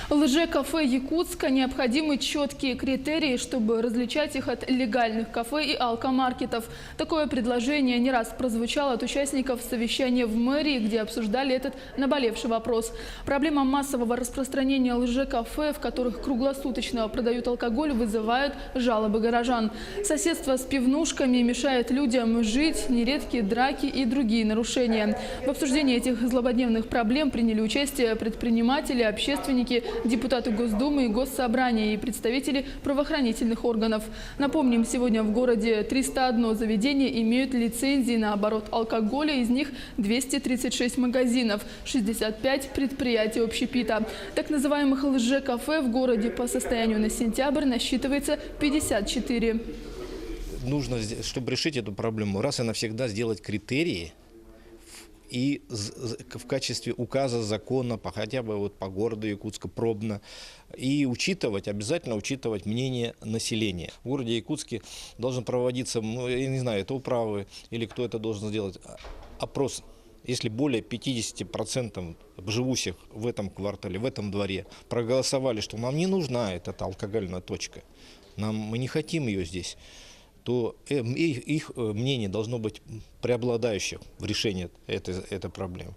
Лже-кафе Якутска необходимы четкие критерии, чтобы различать их от легальных кафе и алкомаркетов. Такое предложение не раз прозвучало от участников совещания в мэрии, где обсуждали этот наболевший вопрос. Проблема массового распространения лже-кафе, в которых круглосуточно продают алкоголь, вызывает жалобы горожан. Соседство с пивнушками мешает людям жить, нередки драки и другие нарушения. В обсуждении этих злободневных проблем приняли участие предприниматели, общественники, депутаты Госдумы и Госсобрания и представители правоохранительных органов. Напомним, сегодня в городе 301 заведение имеют лицензии на оборот алкоголя, из них 236 магазинов, 65 предприятий общепита. Так называемых лже-кафе в городе по состоянию на сентябрь насчитывается 54. Нужно, чтобы решить эту проблему, раз и навсегда сделать критерии и в качестве указа закона, хотя бы вот по городу Якутска пробно, и обязательно учитывать мнение населения. В городе Якутске должен проводиться, я не знаю, это управы или кто это должен сделать, опрос. Если более 50% живущих в этом квартале, в этом дворе проголосовали, что нам не нужна эта алкогольная точка, мы не хотим ее здесь, то их мнение должно быть преобладающим в решении этой проблемы.